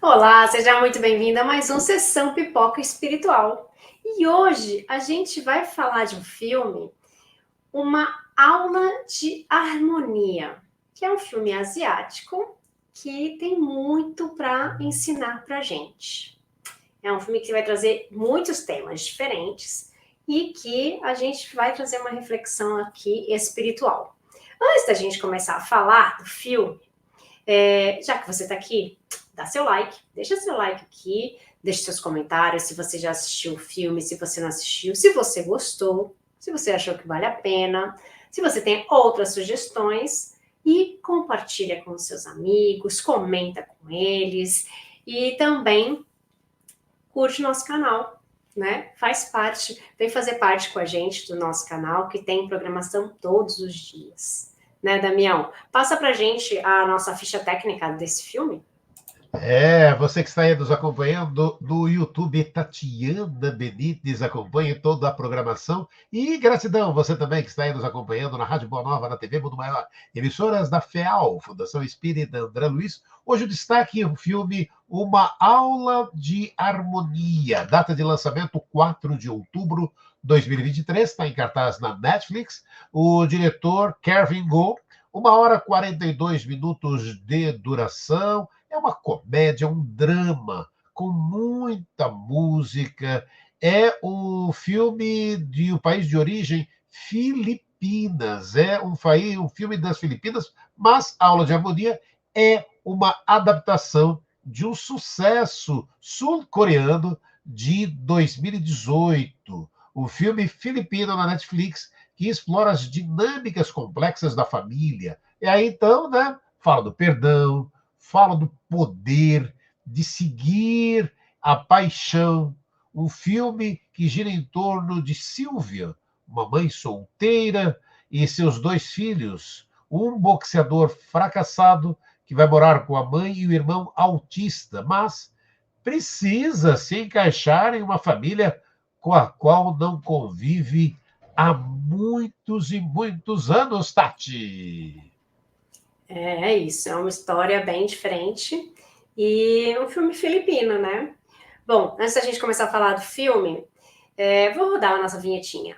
Olá, seja muito bem-vinda a mais um Sessão Pipoca Espiritual. E hoje a gente vai falar de um filme, Uma Aula de Harmonia, que é um filme asiático que tem muito para ensinar para gente. É um filme que vai trazer muitos temas diferentes e que a gente vai trazer uma reflexão aqui espiritual. Antes da gente começar a falar do filme, já que você está aqui, dá seu like, deixa seu like aqui, deixa seus comentários se você já assistiu o filme, se você não assistiu, se você gostou, se você achou que vale a pena, se você tem outras sugestões e compartilha com os seus amigos, comenta com eles e também curte nosso canal, né? Faz parte, vem fazer parte com a gente do nosso canal que tem programação todos os dias. Né, Damião? Passa pra gente a nossa ficha técnica desse filme. Você que está aí nos acompanhando do YouTube, Tatiana Benítez, acompanhe toda a programação. E gratidão, você também que está aí nos acompanhando na Rádio Boa Nova, na TV Mundo Maior, emissoras da FEAL, Fundação Espírita André Luiz. Hoje o destaque é o filme Uma Aula de Harmonia, data de lançamento 4 de outubro de 2023, está em cartaz na Netflix. O diretor Kevin Go, 1 hora e 42 minutos de duração. É uma comédia, um drama, com muita música. É um filme de um país de origem Filipinas. É um filme das Filipinas, mas a Aula de Harmonia é uma adaptação de um sucesso sul-coreano de 2018. O filme filipino na Netflix, que explora as dinâmicas complexas da família. E aí, então, né, fala do perdão, fala do poder de seguir a paixão. Um filme que gira em torno de Silvia, uma mãe solteira, e seus 2 filhos. Um boxeador fracassado que vai morar com a mãe e o irmão autista, mas precisa se encaixar em uma família com a qual não convive há muitos e muitos anos, Tati. É isso, é uma história bem diferente e um filme filipino, né? Bom, antes da gente começar a falar do filme, vou rodar a nossa vinhetinha.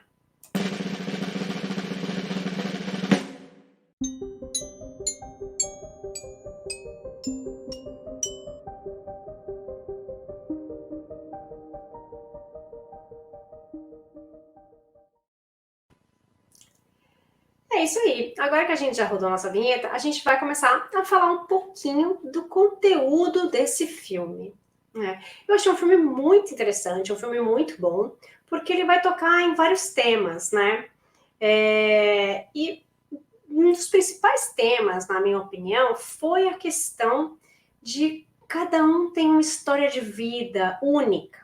É isso aí. Agora que a gente já rodou a nossa vinheta, a gente vai começar a falar um pouquinho do conteúdo desse filme. Né? Eu achei um filme muito interessante, um filme muito bom, porque ele vai tocar em vários temas, né? E um dos principais temas, na minha opinião, foi a questão de cada um tem uma história de vida única.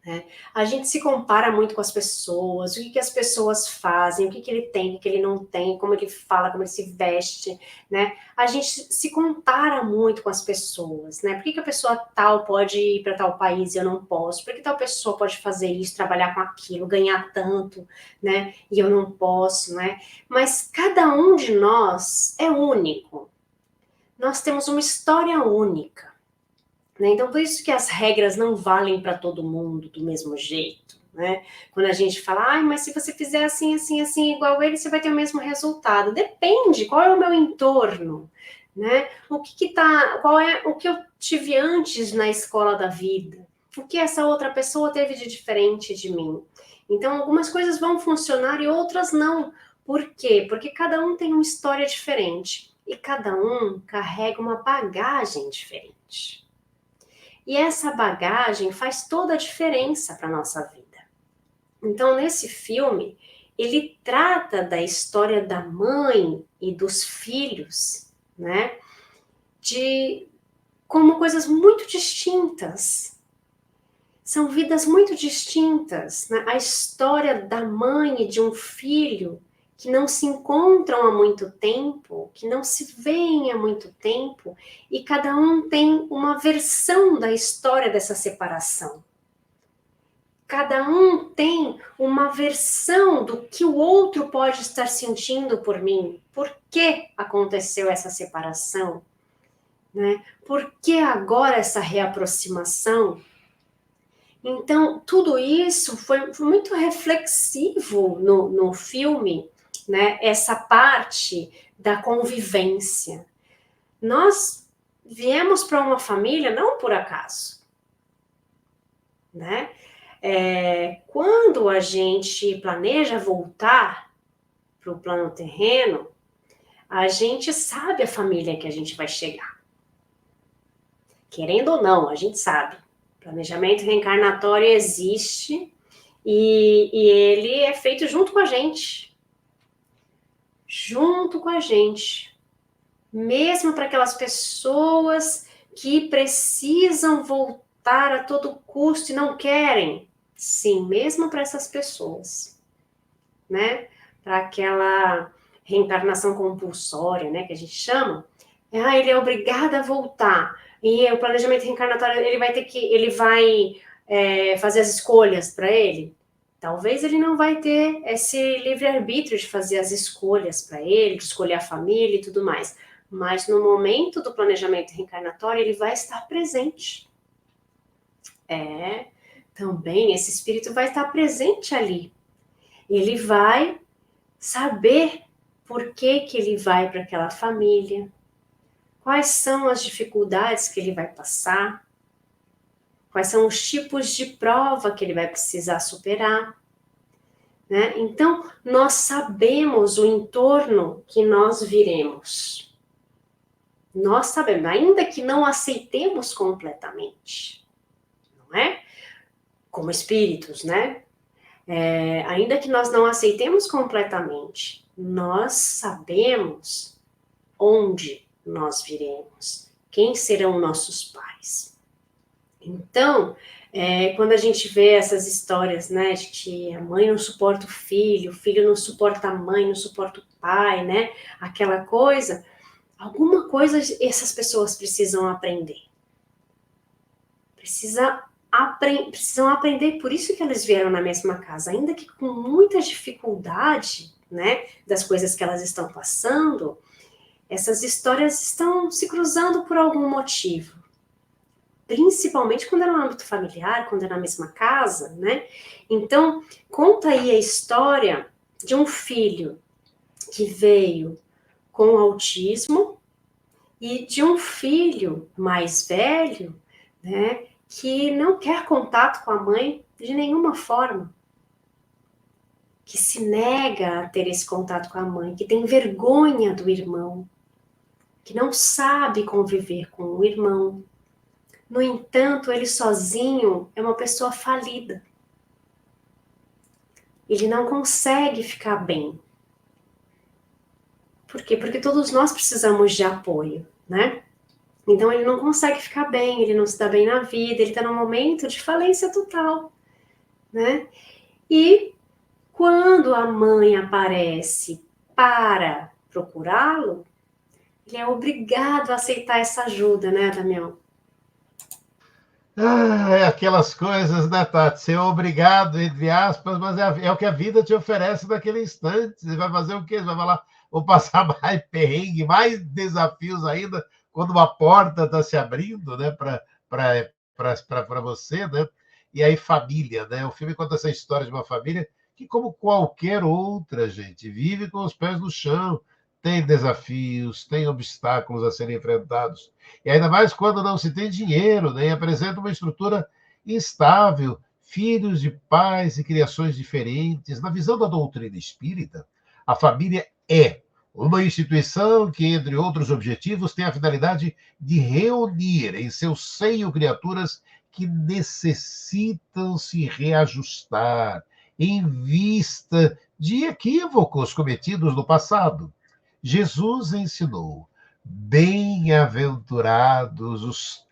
Né? A gente se compara muito com as pessoas, o que as pessoas fazem, o que ele tem, o que ele não tem, como ele fala, como ele se veste, né? A gente se compara muito com as pessoas, né? Por que a pessoa tal pode ir para tal país e eu não posso? Por que tal pessoa pode fazer isso, trabalhar com aquilo, ganhar tanto, né? E eu não posso, né? Mas cada um de nós é único. Nós temos uma história única. Né? Então, por isso que as regras não valem para todo mundo do mesmo jeito. Né? Quando a gente fala, mas se você fizer assim, assim, assim, igual ele, você vai ter o mesmo resultado. Depende, qual é o meu entorno? Né? Qual é o que eu tive antes na escola da vida? O que essa outra pessoa teve de diferente de mim? Então, algumas coisas vão funcionar e outras não. Por quê? Porque cada um tem uma história diferente e cada um carrega uma bagagem diferente. E essa bagagem faz toda a diferença para a nossa vida. Então, nesse filme, ele trata da história da mãe e dos filhos, né? Como coisas muito distintas. São vidas muito distintas. Né? A história da mãe e de um filho que não se encontram há muito tempo, que não se veem há muito tempo, e cada um tem uma versão da história dessa separação. Cada um tem uma versão do que o outro pode estar sentindo por mim. Por que aconteceu essa separação? né? Por que agora essa reaproximação? Então, tudo isso foi muito reflexivo no filme, né? Essa parte da convivência. Nós viemos para uma família não por acaso, né? Quando a gente planeja voltar para o plano terreno, a gente sabe a família que a gente vai chegar. Querendo ou não, a gente sabe. Planejamento reencarnatório existe e ele é feito junto com a gente. Junto com a gente. Mesmo para aquelas pessoas que precisam voltar a todo custo e não querem. Sim, mesmo para essas pessoas. Né? Para aquela reencarnação compulsória, né, que a gente chama. Ele é obrigado a voltar. E o planejamento reencarnatório, ele vai fazer as escolhas para ele. Talvez ele não vai ter esse livre-arbítrio de fazer as escolhas para ele, de escolher a família e tudo mais. Mas no momento do planejamento reencarnatório, ele vai estar presente. Também esse espírito vai estar presente ali. Ele vai saber por que ele vai para aquela família, quais são as dificuldades que ele vai passar, quais são os tipos de prova que ele vai precisar superar. Né? Então, nós sabemos o entorno que nós viremos. Nós sabemos, ainda que não aceitemos completamente, não é? Como espíritos, né? Ainda que nós não aceitemos completamente, nós sabemos onde nós viremos, quem serão nossos pais. Então, quando a gente vê essas histórias, né, de que a mãe não suporta o filho não suporta a mãe, não suporta o pai, né, aquela coisa, alguma coisa essas pessoas precisam aprender. Precisam aprender, por isso que elas vieram na mesma casa, ainda que com muita dificuldade, né, das coisas que elas estão passando, essas histórias estão se cruzando por algum motivo. Principalmente quando é no âmbito familiar, quando é na mesma casa, né? Então, conta aí a história de um filho que veio com autismo e de um filho mais velho, né, que não quer contato com a mãe de nenhuma forma, que se nega a ter esse contato com a mãe, que tem vergonha do irmão, que não sabe conviver com o irmão. No entanto, ele sozinho é uma pessoa falida. Ele não consegue ficar bem. Por quê? Porque todos nós precisamos de apoio, né? Então ele não consegue ficar bem, ele não se dá bem na vida, ele está num momento de falência total, né? E quando a mãe aparece para procurá-lo, ele é obrigado a aceitar essa ajuda, né, Damião? Aquelas coisas, né, Tati? Ser obrigado, entre aspas, mas é o que a vida te oferece naquele instante. Você vai fazer o quê? Você vai falar, vou passar mais perrengue, mais desafios ainda, quando uma porta está se abrindo, né, para você, né? E aí, família, né? O filme conta essa história de uma família que, como qualquer outra, gente, vive com os pés no chão, tem desafios, tem obstáculos a serem enfrentados. E ainda mais quando não se tem dinheiro, né? E apresenta uma estrutura instável, filhos de pais e criações diferentes. Na visão da doutrina espírita, a família é uma instituição que, entre outros objetivos, tem a finalidade de reunir em seu seio criaturas que necessitam se reajustar em vista de equívocos cometidos no passado. Jesus ensinou: bem-aventurados os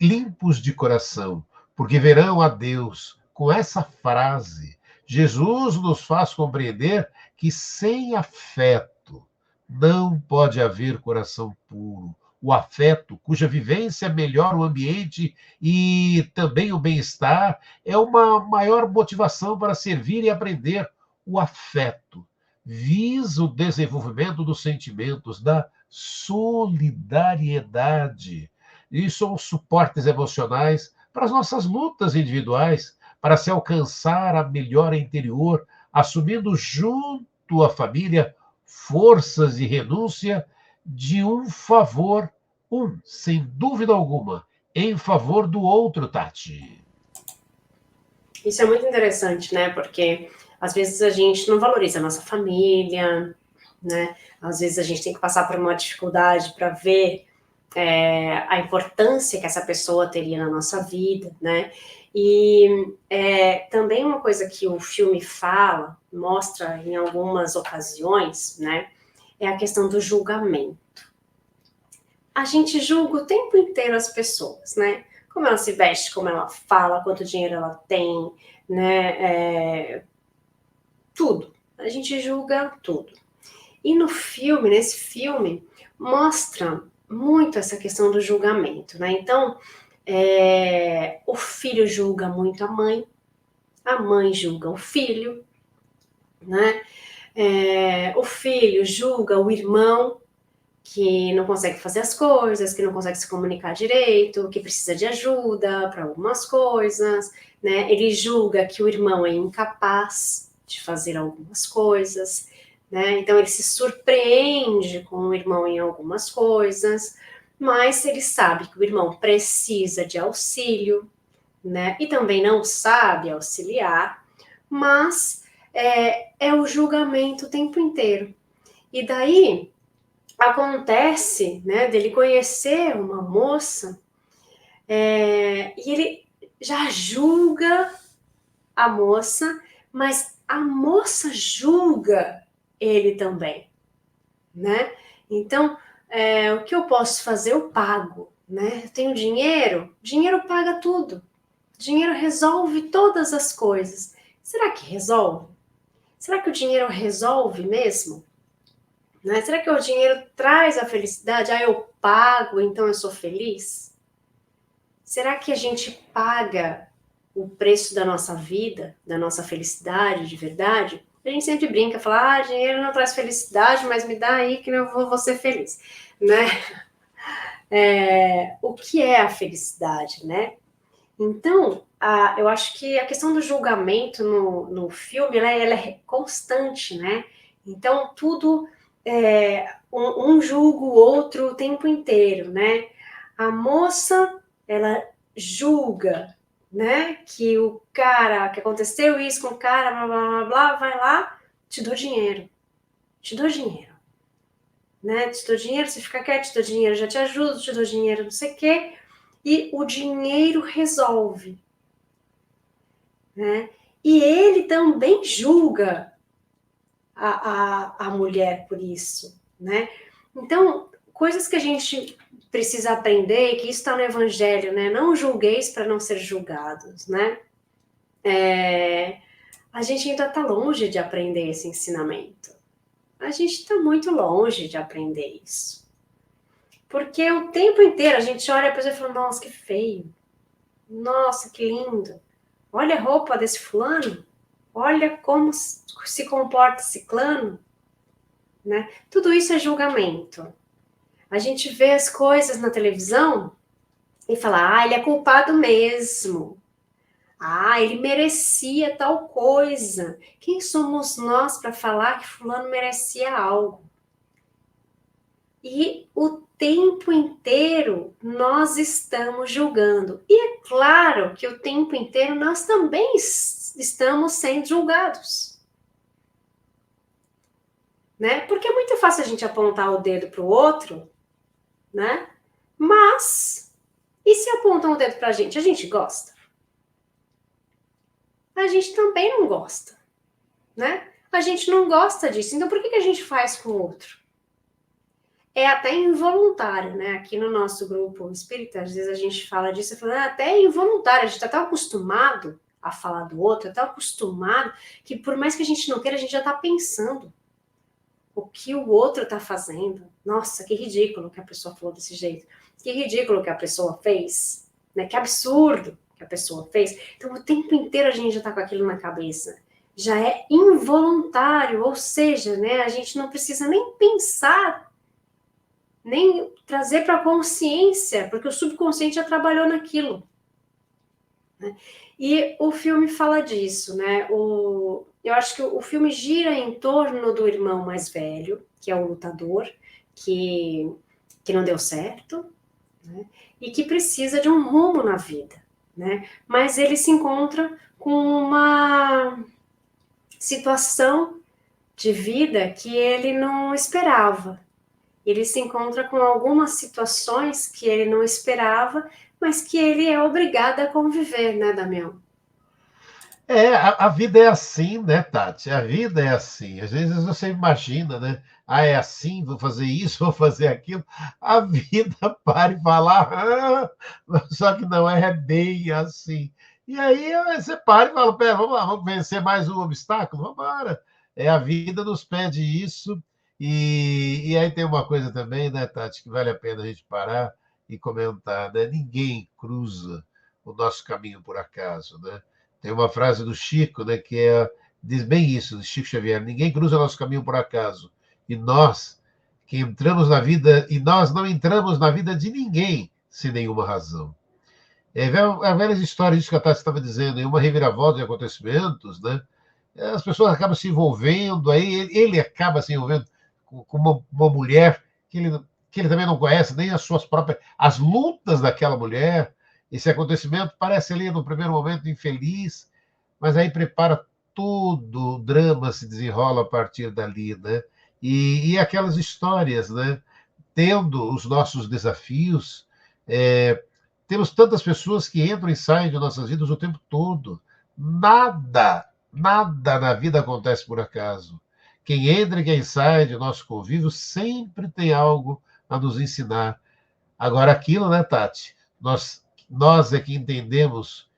limpos de coração, porque verão a Deus. Com essa frase, Jesus nos faz compreender que sem afeto não pode haver coração puro. O afeto, cuja vivência melhora o ambiente e também o bem-estar, é uma maior motivação para servir e aprender. O afeto visa o desenvolvimento dos sentimentos, da solidariedade. E são suportes emocionais para as nossas lutas individuais, para se alcançar a melhora interior, assumindo junto à família forças de renúncia de um favor, sem dúvida alguma, em favor do outro, Tati. Isso é muito interessante, né? Porque às vezes a gente não valoriza a nossa família, né? Às vezes a gente tem que passar por uma dificuldade para ver a importância que essa pessoa teria na nossa vida, né? E também uma coisa que o filme fala, mostra em algumas ocasiões, né? É a questão do julgamento. A gente julga o tempo inteiro as pessoas, né? Como ela se veste, como ela fala, quanto dinheiro ela tem, né? Tudo. A gente julga tudo. E no filme, nesse filme, mostra muito essa questão do julgamento, né? Então, o filho julga muito a mãe julga o filho, né? O filho julga o irmão, que não consegue fazer as coisas, que não consegue se comunicar direito, que precisa de ajuda para algumas coisas, né? Ele julga que o irmão é incapaz de fazer algumas coisas, né? Então ele se surpreende com o irmão em algumas coisas, mas ele sabe que o irmão precisa de auxílio, né? E também não sabe auxiliar, mas é o julgamento o tempo inteiro. E daí acontece, né, dele conhecer uma moça e ele já julga a moça, mas a moça julga ele também, né? Então, o que eu posso fazer, eu pago, né? Eu tenho dinheiro, dinheiro paga tudo. Dinheiro resolve todas as coisas. Será que resolve? Será que o dinheiro resolve mesmo? Né? Será que o dinheiro traz a felicidade? Eu pago, então eu sou feliz? Será que a gente paga o preço da nossa vida, da nossa felicidade de verdade? A gente sempre brinca, fala, dinheiro não traz felicidade, mas me dá aí que eu vou ser feliz, né? O que é a felicidade, né? Então, eu acho que a questão do julgamento no filme, ela é constante, né? Então, tudo um julga o outro o tempo inteiro, né? A moça, ela julga, né? Que o cara, que aconteceu isso com o cara, blá, blá, blá, blá, vai lá, te dou dinheiro, né? Te dou dinheiro, você fica quieto, te dou dinheiro, já te ajudo, te dou dinheiro, não sei o quê. E o dinheiro resolve, né? E ele também julga a mulher por isso, né? Então, coisas que a gente precisa aprender, que isso está no Evangelho, né? Não julgueis para não ser julgados, né? A gente ainda está longe de aprender esse ensinamento. A gente está muito longe de aprender isso. Porque o tempo inteiro a gente olha para a pessoa e fala, nossa, que feio. Nossa, que lindo. Olha a roupa desse fulano. Olha como se comporta ciclano. Né? Tudo isso é julgamento. A gente vê as coisas na televisão e fala, ele é culpado mesmo. Ele merecia tal coisa. Quem somos nós para falar que fulano merecia algo? E o tempo inteiro nós estamos julgando. E é claro que o tempo inteiro nós também estamos sendo julgados. Né? Porque é muito fácil a gente apontar o dedo para o outro, né? Mas, e se apontam o dedo pra gente? A gente gosta? A gente também não gosta, né? A gente não gosta disso. Então, por que a gente faz com o outro? É até involuntário, né? Aqui no nosso grupo espírita, às vezes a gente fala disso e fala, até é involuntário. A gente tá tão acostumado a falar do outro, é tão acostumado, que por mais que a gente não queira, a gente já tá pensando o que o outro tá fazendo. Nossa, que ridículo que a pessoa falou desse jeito. Que ridículo que a pessoa fez, né? Que absurdo que a pessoa fez. Então, o tempo inteiro a gente já tá com aquilo na cabeça. Já é involuntário, ou seja, né? A gente não precisa nem pensar nem trazer para a consciência, porque o subconsciente já trabalhou naquilo. Né? E o filme fala disso, né? Eu acho que o filme gira em torno do irmão mais velho, que é o lutador, que não deu certo, né? E que precisa de um rumo na vida, né? Mas ele se encontra com uma situação de vida que ele não esperava. Ele se encontra com algumas situações que ele não esperava, mas que ele é obrigado a conviver, né, Damião? A vida é assim, né, Tati? A vida é assim. Às vezes você imagina, né? Ah, é assim, vou fazer isso, vou fazer aquilo. A vida para e falar, só que não é bem assim. E aí você para e fala, pera, vamos lá, vamos vencer mais um obstáculo? Vamos embora. A vida nos pede isso. E aí tem uma coisa também, né, Tati, que vale a pena a gente parar e comentar, né? Ninguém cruza o nosso caminho por acaso, né? Tem uma frase do Chico, né, diz bem isso, do Chico Xavier: ninguém cruza nosso caminho por acaso. E nós que entramos na vida, e nós não entramos na vida de ninguém sem nenhuma razão. A velha história disso que a Tati estava dizendo, uma reviravolta de acontecimentos, né? As pessoas acabam se envolvendo, aí ele acaba se envolvendo com uma mulher que ele também não conhece, nem as suas próprias, as lutas daquela mulher. Esse acontecimento parece ali, no primeiro momento, infeliz, mas aí prepara tudo, o drama se desenrola a partir dali, né? E aquelas histórias, né? Tendo os nossos desafios, temos tantas pessoas que entram e saem de nossas vidas o tempo todo. Nada na vida acontece por acaso. Quem entra e quem sai de nosso convívio sempre tem algo a nos ensinar. Agora, aquilo, né, Tati? Nós é que entendemos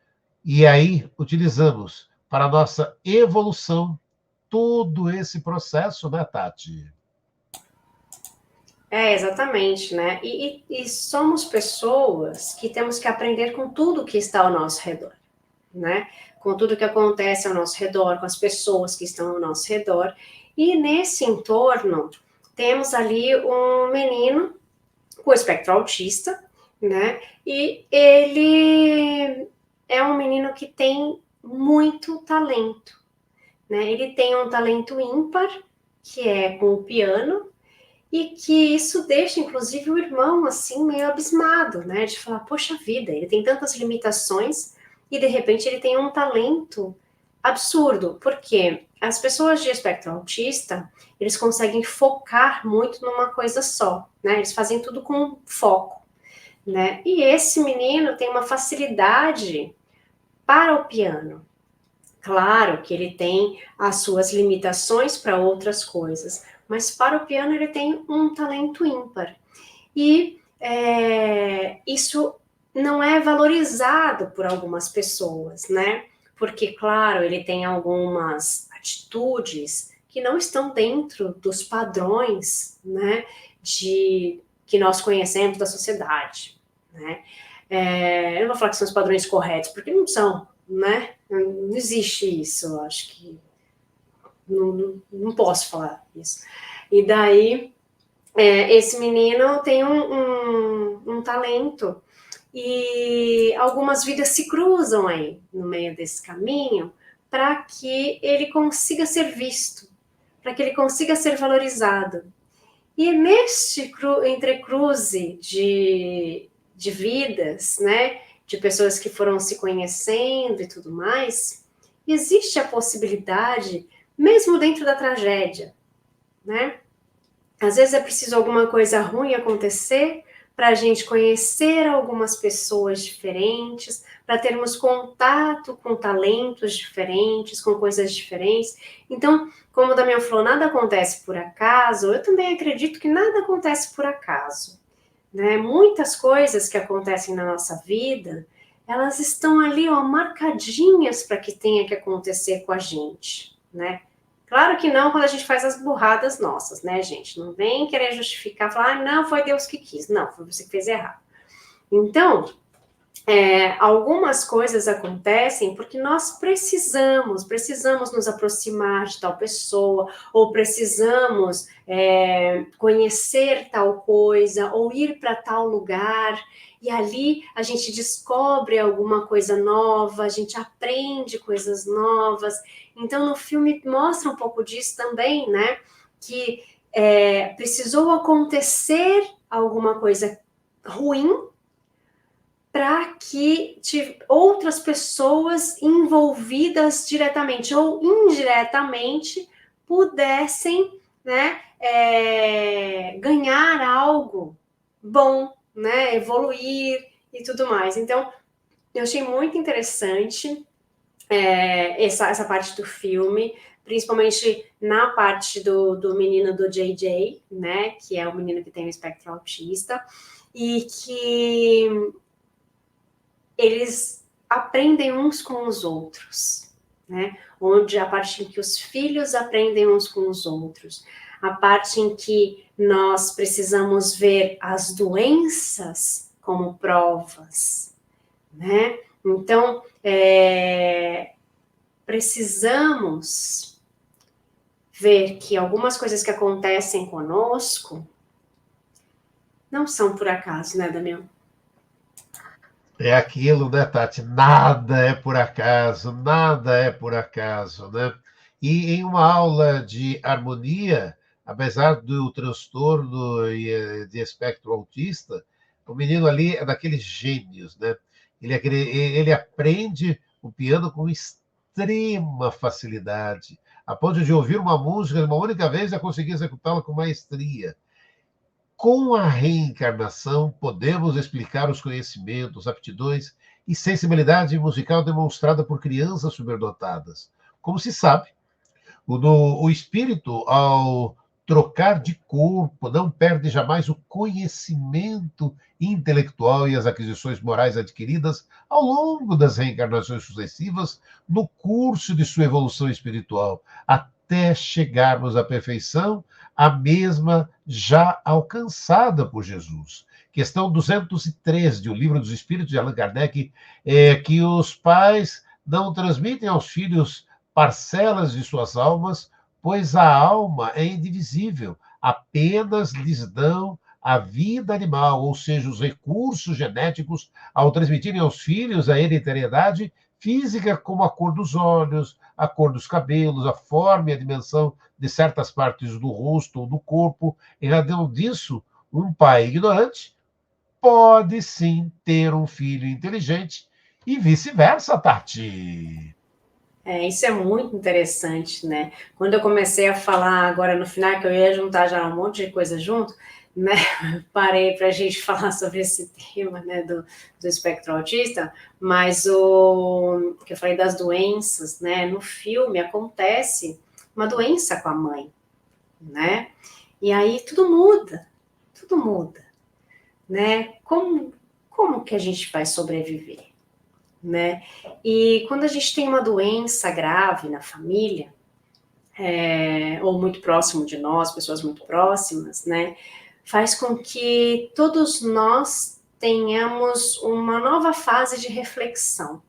e aí utilizamos para a nossa evolução todo esse processo, né, Tati? É, exatamente, né? E somos pessoas que temos que aprender com tudo que está ao nosso redor, né? Com tudo que acontece ao nosso redor, com as pessoas que estão ao nosso redor. E nesse entorno, temos ali um menino com espectro autista, né? E ele é um menino que tem muito talento, né? Ele tem um talento ímpar, que é com o piano, e que isso deixa, inclusive, o irmão, assim, meio abismado, né? De falar, poxa vida, ele tem tantas limitações e, de repente, ele tem um talento absurdo. Porque as pessoas de espectro autista, eles conseguem focar muito numa coisa só, né? Eles fazem tudo com foco, né? E esse menino tem uma facilidade para o piano. Claro que ele tem as suas limitações para outras coisas, mas para o piano ele tem um talento ímpar. E isso não é valorizado por algumas pessoas, né? Porque, claro, ele tem algumas atitudes que não estão dentro dos padrões, né, que nós conhecemos da sociedade, né? Eu não vou falar que são os padrões corretos, porque não são, né? Não existe isso, eu acho que não posso falar isso. E daí, esse menino tem um talento e algumas vidas se cruzam aí no meio desse caminho para que ele consiga ser visto, para que ele consiga ser valorizado. E neste entrecruze de vidas, né, de pessoas que foram se conhecendo e tudo mais, existe a possibilidade, mesmo dentro da tragédia, né? Às vezes é preciso alguma coisa ruim acontecer para a gente conhecer algumas pessoas diferentes, para termos contato com talentos diferentes, com coisas diferentes. Então, como o Damião falou, nada acontece por acaso, eu também acredito que nada acontece por acaso, né? Muitas coisas que acontecem na nossa vida, elas estão ali, ó, marcadinhas para que tenha que acontecer com a gente, né? Claro que não quando a gente faz as burradas nossas, né, gente? Não vem querer justificar, falar, não, foi Deus que quis. Não, foi você que fez errado. Então, algumas coisas acontecem porque nós precisamos nos aproximar de tal pessoa, ou precisamos conhecer tal coisa, ou ir para tal lugar, e ali a gente descobre alguma coisa nova, a gente aprende coisas novas. Então, no filme mostra um pouco disso também, né? Que precisou acontecer alguma coisa ruim para que outras pessoas envolvidas diretamente ou indiretamente pudessem, né, ganhar algo bom, né, evoluir e tudo mais. Então, eu achei muito interessante essa parte do filme, principalmente na parte do menino do JJ, né, que é o menino que tem o espectro autista, e que eles aprendem uns com os outros, né? Onde a parte em que os filhos aprendem uns com os outros, a parte em que nós precisamos ver as doenças como provas, né? Então, precisamos ver que algumas coisas que acontecem conosco não são por acaso, né, Damião? É aquilo, né, Tati? Nada é por acaso, nada é por acaso, né? E em uma aula de harmonia, apesar do transtorno de espectro autista, o menino ali é daqueles gênios, né? Ele aprende o piano com extrema facilidade, a ponto de ouvir uma música uma única vez e conseguir executá-la com maestria. Com a reencarnação, podemos explicar os conhecimentos, aptidões e sensibilidade musical demonstrada por crianças superdotadas. Como se sabe, o espírito, ao trocar de corpo, não perde jamais o conhecimento intelectual e as aquisições morais adquiridas ao longo das reencarnações sucessivas no curso de sua evolução espiritual, até chegarmos à perfeição, a mesma já alcançada por Jesus. Questão 203 de O Livro dos Espíritos, de Allan Kardec, é que os pais não transmitem aos filhos parcelas de suas almas, pois a alma é indivisível, apenas lhes dão a vida animal, ou seja, os recursos genéticos, ao transmitirem aos filhos a hereditariedade física, como a cor dos olhos, a cor dos cabelos, a forma e a dimensão de certas partes do rosto ou do corpo. Em razão disso, um pai ignorante pode sim ter um filho inteligente e vice-versa, Tati. Isso é muito interessante, né? Quando eu comecei a falar agora no final, que eu ia juntar já um monte de coisa junto, né? Parei para a gente falar sobre esse tema, né, do espectro autista, mas que eu falei das doenças, né? No filme acontece uma doença com a mãe, né? E aí tudo muda, né? Como que a gente vai sobreviver? Né? E quando a gente tem uma doença grave na família, ou muito próximo de nós, pessoas muito próximas, né? Faz com que todos nós tenhamos uma nova fase de reflexão.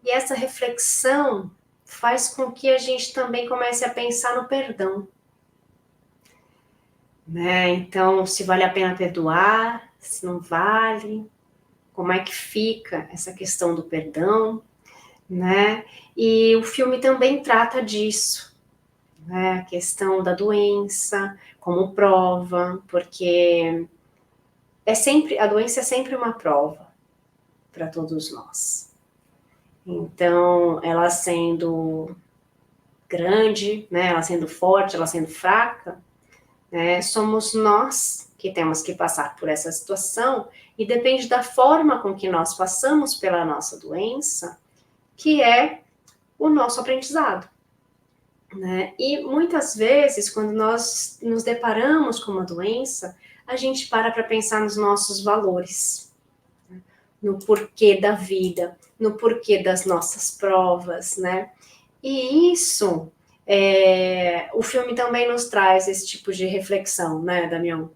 E essa reflexão faz com que a gente também comece a pensar no perdão. Né? Então, se vale a pena perdoar, se não vale, como é que fica essa questão do perdão, né? E o filme também trata disso, né? A questão da doença como prova, porque a doença é sempre uma prova para todos nós. Então, ela sendo grande, né? Ela sendo forte, ela sendo fraca, né? Somos nós que temos que passar por essa situação e depende da forma com que nós passamos pela nossa doença, que é o nosso aprendizado. Né? E muitas vezes, quando nós nos deparamos com uma doença, a gente para pensar nos nossos valores, né? No porquê da vida, no porquê das nossas provas, né? E isso, o filme também nos traz esse tipo de reflexão, né, Damião?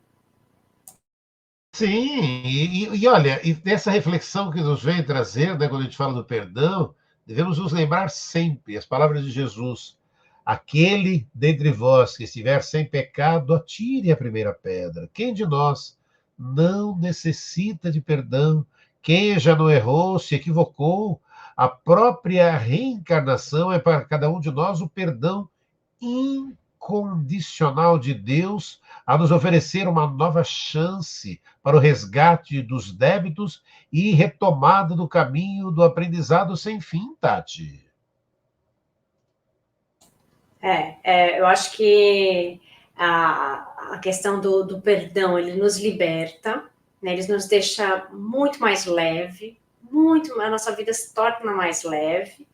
Sim, e olha, e dessa reflexão que nos vem trazer, né, quando a gente fala do perdão, devemos nos lembrar sempre as palavras de Jesus. Aquele dentre vós que estiver sem pecado, atire a primeira pedra. Quem de nós não necessita de perdão? Quem já não errou, se equivocou? A própria reencarnação é para cada um de nós o perdão incondicional de Deus a nos oferecer uma nova chance para o resgate dos débitos e retomada do caminho do aprendizado sem fim, Tati. Eu acho que a questão do perdão, ele nos liberta, né? Ele nos deixa muito mais leve, a nossa vida se torna mais leve,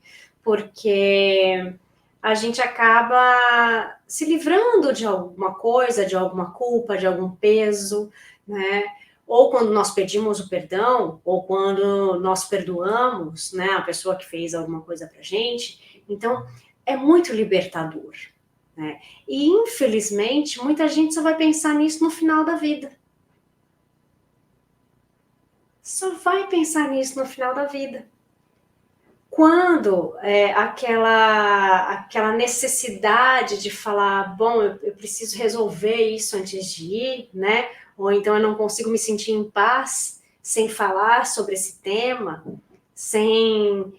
porque a gente acaba se livrando de alguma coisa, de alguma culpa, de algum peso, né? Ou quando nós pedimos o perdão, ou quando nós perdoamos, né, a pessoa que fez alguma coisa pra gente. Então, é muito libertador, né? E, infelizmente, muita gente só vai pensar nisso no final da vida. Só vai pensar nisso no final da vida. Quando aquela necessidade de falar, bom, eu preciso resolver isso antes de ir, né? Ou então eu não consigo me sentir em paz sem falar sobre esse tema, sem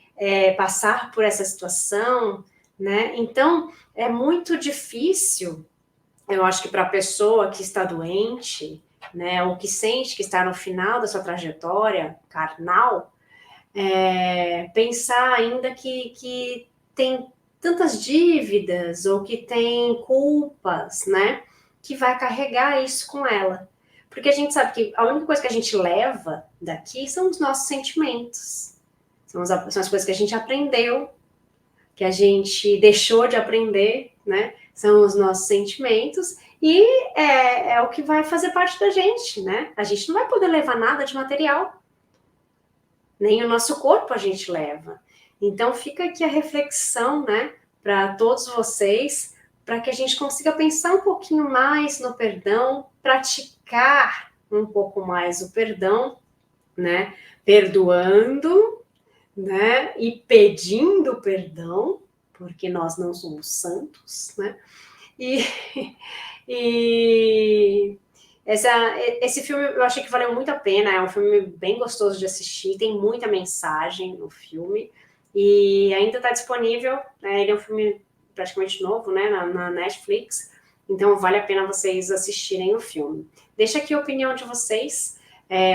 passar por essa situação, né? Então, é muito difícil, eu acho que para a pessoa que está doente, né, ou que sente que está no final da sua trajetória carnal, pensar ainda que tem tantas dívidas ou que tem culpas, né? Que vai carregar isso com ela. Porque a gente sabe que a única coisa que a gente leva daqui são os nossos sentimentos. São as coisas que a gente aprendeu, que a gente deixou de aprender, né? São os nossos sentimentos e é o que vai fazer parte da gente, né? A gente não vai poder levar nada de material. Nem o nosso corpo a gente leva. Então fica aqui a reflexão, né, para todos vocês, para que a gente consiga pensar um pouquinho mais no perdão, praticar um pouco mais o perdão, né, perdoando, né, e pedindo perdão, porque nós não somos santos, né, e, e esse filme eu achei que valeu muito a pena, é um filme bem gostoso de assistir, tem muita mensagem no filme, e ainda está disponível, né, ele é um filme praticamente novo, né, na Netflix, então vale a pena vocês assistirem o filme. Deixa aqui a opinião de vocês,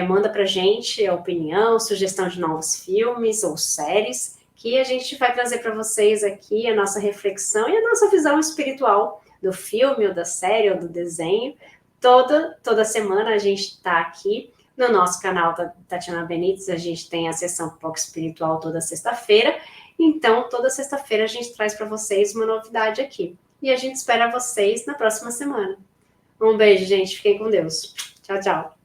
manda pra gente a opinião, sugestão de novos filmes ou séries, que a gente vai trazer para vocês aqui a nossa reflexão e a nossa visão espiritual do filme, ou da série, ou do desenho. Toda semana a gente está aqui no nosso canal da Tatiana Benites, a gente tem a sessão Foco Espiritual toda sexta-feira, então toda sexta-feira a gente traz para vocês uma novidade aqui. E a gente espera vocês na próxima semana. Um beijo, gente, fiquem com Deus. Tchau, tchau.